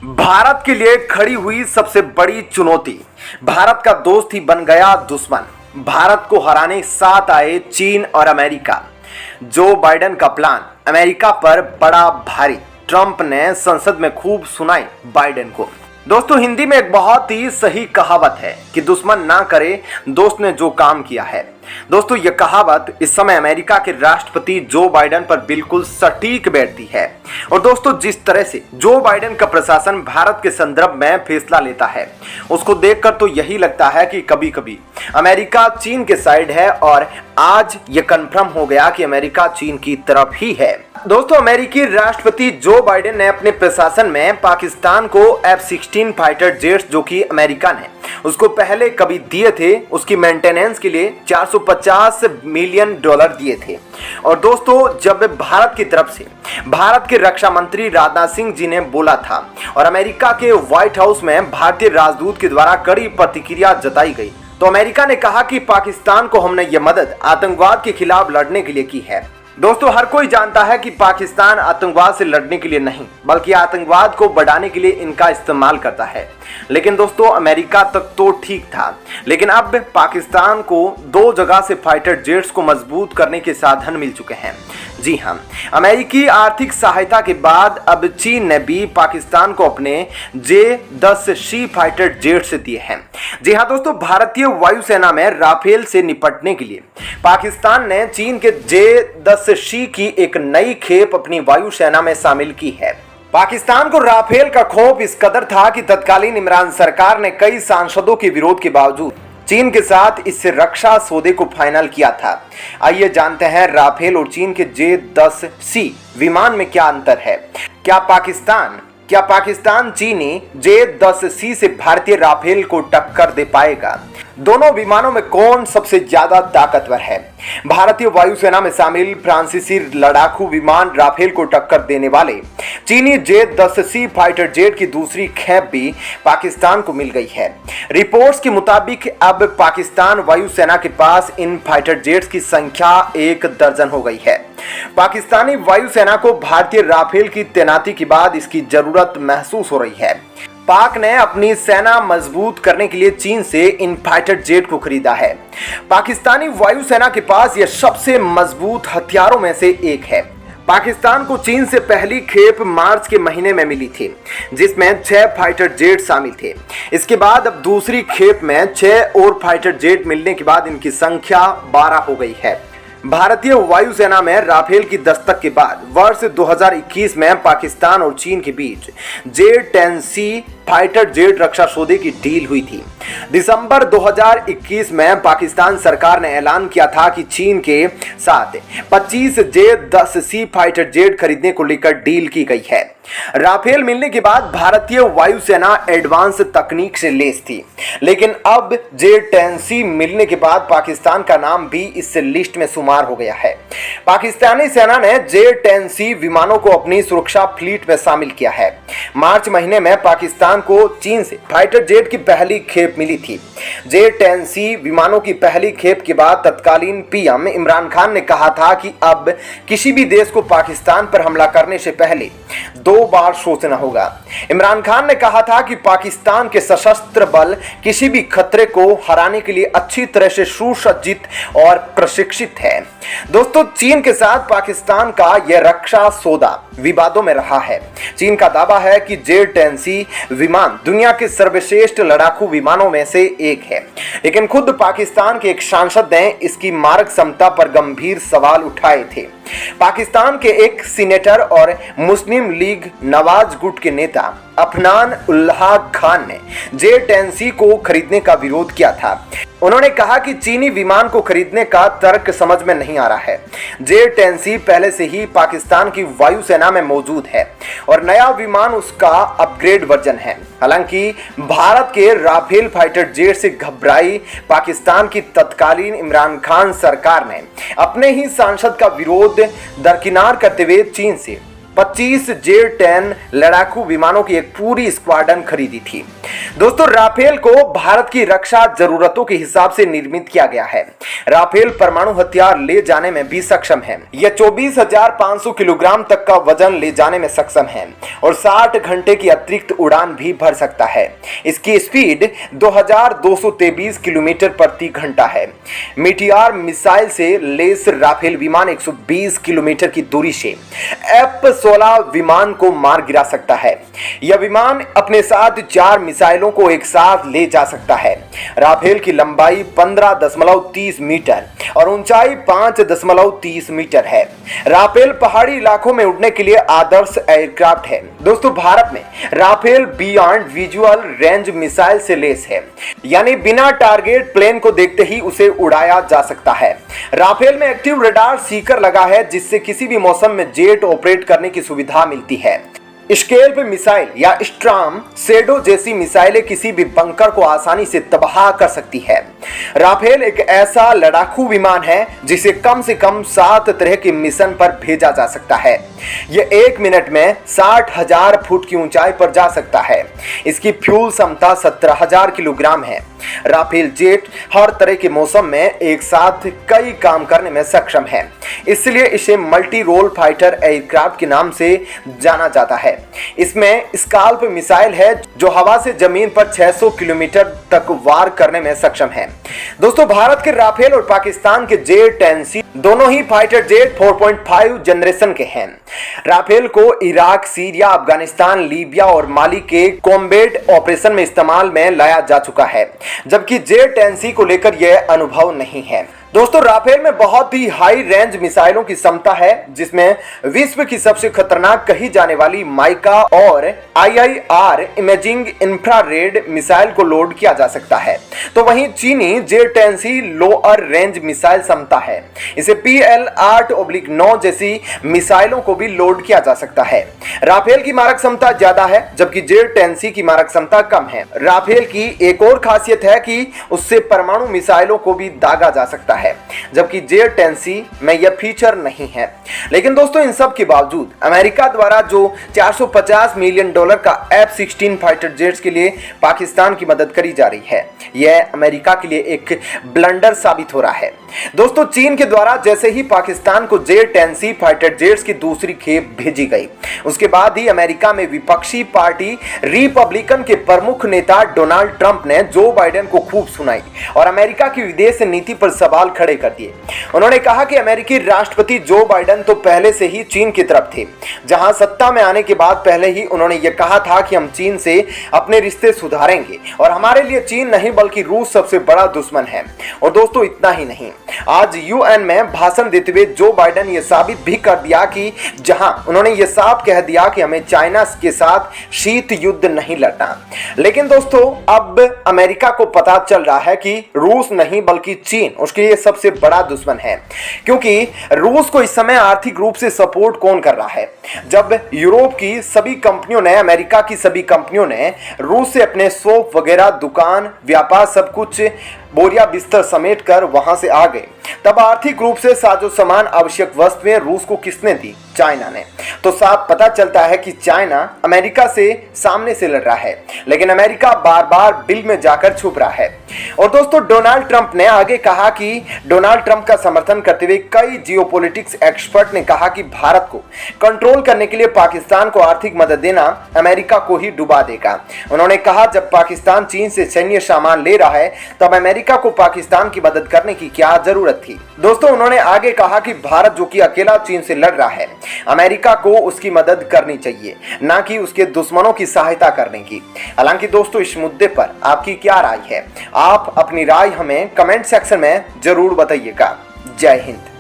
भारत के लिए खड़ी हुई सबसे बड़ी चुनौती। भारत का दोस्त ही बन गया दुश्मन। भारत को हराने साथ आए चीन और अमेरिका। जो बाइडेन का प्लान अमेरिका पर बड़ा भारी। ट्रंप ने संसद में खूब सुनाई बाइडेन को। दोस्तों, हिंदी में एक बहुत ही सही कहावत है कि दुश्मन ना करे दोस्त ने जो काम किया है। दोस्तों, यह कहावत इस समय अमेरिका के राष्ट्रपति जो बाइडेन पर बिल्कुल सटीक बैठती है। और दोस्तों, जिस तरह से जो बाइडेन का प्रशासन भारत के संदर्भ में फैसला लेता है, उसको देखकर तो यही लगता है कि कभी कभी अमेरिका चीन के साइड है। और आज यह कंफर्म हो गया कि अमेरिका चीन की तरफ ही है। दोस्तों, अमेरिकी राष्ट्रपति जो बाइडेन ने अपने प्रशासन में पाकिस्तान को F-16 फाइटर जेट्स, जो कि अमेरिका ने उसको पहले कभी दिए थे, उसकी मेंटेनेंस के लिए $450 मिलियन दिए थे। और दोस्तों, जब भारत की तरफ से भारत के रक्षा मंत्री राजनाथ सिंह जी ने बोला था और अमेरिका के व्हाइट हाउस में भारतीय राजदूत के द्वारा कड़ी प्रतिक्रिया जताई गई, तो अमेरिका ने कहा कि पाकिस्तान को हमने ये मदद आतंकवाद के खिलाफ लड़ने के लिए की है। दोस्तों, हर कोई जानता है कि पाकिस्तान आतंकवाद से लड़ने के लिए नहीं, बल्कि आतंकवाद को बढ़ाने के लिए इनका इस्तेमाल करता है। लेकिन दोस्तों, अमेरिका तक तो ठीक था, लेकिन अब पाकिस्तान को दो जगह से फाइटर जेट्स को मजबूत करने के साधन मिल चुके हैं। जी हां, अमेरिकी आर्थिक सहायता के बाद अब चीन ने भी पाकिस्तान को अपने J-10C फाइटर जेट्स दिए हैं। जी हां दोस्तों, भारतीय वायुसेना में राफेल से निपटने के लिए पाकिस्तान ने चीन के J-10C की एक नई खेप अपनी वायुसेना में शामिल की है। पाकिस्तान को राफेल का खौफ इस कदर था कि तत्कालीन इमरान सरकार ने कई सांसदों के विरोध के बावजूद चीन के साथ इस रक्षा सौदे को फाइनल किया था। आइए जानते हैं राफेल और चीन के J-10C विमान में क्या अंतर है। क्या पाकिस्तान चीनी J-10C से भारतीय राफेल को टक्कर दे पाएगा? दोनों विमानों में कौन सबसे ज्यादा ताकतवर है? भारतीय वायुसेना में शामिल फ्रांसीसी लड़ाकू विमान राफेल को टक्कर देने वाले चीनी J-10C फाइटर जेट की दूसरी खेप भी पाकिस्तान को मिल गई है। रिपोर्ट्स के मुताबिक अब पाकिस्तान वायुसेना के पास इन फाइटर जेट्स की संख्या 1 दर्जन हो गई है। पाकिस्तानी वायुसेना को भारतीय राफेल की तैनाती के बाद इसकी जरूरत महसूस हो रही है। पाक ने अपनी सेना मजबूत करने के लिए चीन से इन फाइटर जेट को खरीदा है। पाकिस्तानी वायुसेना के पास यह सबसे मजबूत हथियारों में से एक है। पाकिस्तान को चीन से पहली खेप मार्च के महीने में मिली थी, जिसमें 6 फाइटर जेट शामिल थे। इसके बाद अब दूसरी खेप में 6 और फाइटर जेट मिलने के बाद इनकी संख्या 12 हो गई है। भारतीय वायुसेना में राफेल की दस्तक के बाद वर्ष 2021 में पाकिस्तान और चीन के बीच J-10C फाइटर जेट रक्षा सौदे की डील हुई थी। दिसंबर 2021 में पाकिस्तान सरकार ने ऐलान किया था कि चीन के साथ 25 J-10C फाइटर जेट खरीदने को लेकर डील की गई है। राफेल मिलने के बाद भारतीय वायुसेना एडवांस तकनीक से लैस थी, लेकिन अब J-10C मिलने के बाद पाकिस्तान का नाम भी इस लिस्ट में शुमार हो गया है। पाकिस्तानी सेना ने J-10C विमानों को अपनी सुरक्षा फ्लीट में शामिल किया है। मार्च महीने में पाकिस्तान को चीन से फाइटर जेट की पहली खेप मिली थी। J-10C विमानों की पहली खेप के बाद तत्कालीन पीएम इमरान खान ने कहा था कि अब किसी भी देश को पाकिस्तान पर हमला करने से पहले 2 बार सोचना होगा। इमरान खान ने कहा था कि पाकिस्तान के सशस्त्र बल किसी भी खतरे को हराने के लिए अच्छी तरह से सुसज्जित और प्रशिक्षित है। दोस्तों, चीन के साथ पाकिस्तान का यह रक्षा सौदा विवादों में रहा है। चीन का दावा है कि J-10C विमान दुनिया के सर्वश्रेष्ठ लड़ाकू विमानों में से एक है, लेकिन खुद पाकिस्तान के एक सांसद ने इसकी मारक क्षमता पर गंभीर सवाल उठाए थे। पाकिस्तान के एक सीनेटर और मुस्लिम लीग नवाज गुट के नेता अफनान उल्लाह खान ने J-10C को खरीदने का विरोध किया था। उन्होंने कहा कि चीनी विमान को खरीदने का तर्क समझ में नहीं आ रहा है। J-10C पहले से ही पाकिस्तान की वायुसेना में मौजूद है और नया विमान उसका अपग्रेड वर्जन है। हालांकि भारत के राफेल फाइटर जेट से घबराई पाकिस्तान की तत्कालीन इमरान खान सरकार ने अपने ही सांसद का विरोध दरकिनार करते हुए चीन से 25 J-10 लड़ाकू विमानों की एक पूरी स्क्वाड्रन खरीदी थी। दोस्तों राफेल को भारत की रक्षा जरूरतों के हिसाब से निर्मित किया गया है। राफेल परमाणु हथियार ले जाने में भी सक्षम है। यह 24,500 किलोग्राम तक का वजन ले जाने में सक्षम है और 60 घंटे की अतिरिक्त उड़ान भी भर सकता है। इसकी स्पीड 2223 किलोमीटर प्रति घंटा है। मीटियार मिसाइल से लेस राफेल विमान 120 किलोमीटर की दूरी से F-16 विमान को मार गिरा सकता है। यह विमान अपने साथ 4 मिसाइलों को एक साथ ले जा सकता है। राफेल की लंबाई 15.30 मीटर और ऊंचाई 5.30 मीटर है। राफेल पहाड़ी इलाकों में उड़ने के लिए आदर्श एयरक्राफ्ट है। दोस्तों भारत में Rafale beyond visual range missile से लेस है, यानी बिना टारगेट प्लेन को देखते ही उसे उड़ाया जा सकता है। राफेल में एक्टिव रडार सीकर लगा है, जिससे किसी भी मौसम में जेट ऑपरेट करने की सुविधा मिलती है। स्केल्प मिसाइल या स्ट्राम शेडो जैसी मिसाइलें किसी भी बंकर को आसानी से तबाह कर सकती है। राफेल एक ऐसा लड़ाकू विमान है जिसे कम से कम 7 तरह के मिशन पर भेजा जा सकता है। यह 1 मिनट में 60,000 फुट की ऊंचाई पर जा सकता है। इसकी फ्यूल क्षमता 17,000 किलोग्राम है। राफेल जेट हर तरह के मौसम में एक साथ कई काम करने में सक्षम है, इसलिए इसे मल्टी रोल फाइटर एयरक्राफ्ट के नाम से जाना जाता है। इसमें स्काल्प मिसाइल है जो हवा से जमीन पर 600 किलोमीटर तक वार करने में सक्षम है। दोस्तों भारत के राफेल और पाकिस्तान के J-10C दोनों ही फाइटर जेट 4.5 जनरेशन के हैं। राफेल को इराक, सीरिया, अफगानिस्तान, लीबिया और माली के कॉम्बैट ऑपरेशन में इस्तेमाल में लाया जा चुका है, जबकि J-10C को लेकर यह अनुभव नहीं है। दोस्तों राफेल में बहुत ही हाई रेंज मिसाइलों की क्षमता है, जिसमें विश्व की सबसे खतरनाक कही जाने वाली माइका और IIR इमेजिंग इंफ्रारेड मिसाइल को लोड किया जा सकता है। तो वहीं चीनी J-10C लोअर रेंज मिसाइल क्षमता है। इसे PL-8/9 जैसी मिसाइलों को भी लोड किया जा सकता है। राफेल की मारक क्षमता ज्यादा है, जबकि J-10C की मारक क्षमता कम है। राफेल की एक और खासियत है कि उससे परमाणु मिसाइलों को भी दागा जा सकता है, जबकि J-10C में यह फीचर नहीं है। लेकिन दोस्तों इन सब के बावजूद अमेरिका द्वारा जो $450 मिलियन का F-16 फाइटर जेट्स के लिए पाकिस्तान की मदद करी जा रही है, यह अमेरिका के लिए एक ब्लंडर साबित हो रहा है। दोस्तों चीन के द्वारा जैसे ही पाकिस्तान को J-10C फाइटर जेट्स की दूसरी खेप भेजी गई, उसके बाद ही अमेरिका में विपक्षी पार्टी रिपब्लिकन के प्रमुख नेता डोनाल्ड ट्रंप ने जो बाइडेन को खूब सुनाई और अमेरिका की विदेश नीति पर सवाल खड़े कर दिए। उन्होंने कहा कि अमेरिकी राष्ट्रपति जो बाइडेन तो पहले से ही चीन की तरफ थे। जहां सत्ता में आने के बाद पहले ही उन्होंने यह कहा था कि हम चीन से अपने रिश्ते सुधारेंगे और हमारे लिए चीन नहीं बल्कि रूस सबसे बड़ा दुश्मन है। और दोस्तों इतना ही नहीं, आज UN में भाषण देते हुए जो बाइडेन यह साबित भी कर दिया कि जहां उन्होंने यह साफ कह दिया कि हमें चाइना के साथ शीत युद्ध नहीं लड़ना। लेकिन दोस्तों अब अमेरिका को पता चल रहा है कि रूस नहीं बल्कि चीन उसके लिए सबसे बड़ा दुश्मन है, क्योंकि रूस को इस समय आर्थिक रूप से सपोर्ट कौन कर रहा है? जब यूरोप की सभी कंपनियों ने, अमेरिका की सभी कंपनियों ने रूस से अपने शॉप वगैरह, दुकान, व्यापार सब कुछ बोरिया बिस्तर समेट कर वहां से आ गए, तब आर्थिक रूप से साजो सामान, आवश्यक वस्तुएं रूस को किसने दी? चाइना ने। तो साफ पता चलता है कि चाइना अमेरिका से सामने से लड़ रहा है, लेकिन अमेरिका बार बार बिल में जाकर छुप रहा है। और दोस्तों डोनाल्ड ट्रंप ने आगे कहा कि डोनाल्ड ट्रंप का समर्थन करते हुए कई जियोपॉलिटिक्स एक्सपर्ट ने कहा कि भारत को कंट्रोल करने के लिए पाकिस्तान को आर्थिक मदद देना अमेरिका को ही डुबा देगा। उन्होंने कहा जब पाकिस्तान चीन से सैन्य सामान ले रहा है तब अमेरिका को पाकिस्तान की मदद करने की क्या जरूरत थी? दोस्तों उन्होंने आगे कहा कि भारत जो कि अकेला चीन से लड़ रहा है, अमेरिका को उसकी मदद करनी चाहिए, ना कि उसके दुश्मनों की सहायता करने की। हालांकि दोस्तों इस मुद्दे पर आपकी क्या राय है? आप अपनी राय हमें कमेंट सेक्शन में जरूर बताइएगा। जय हिंद।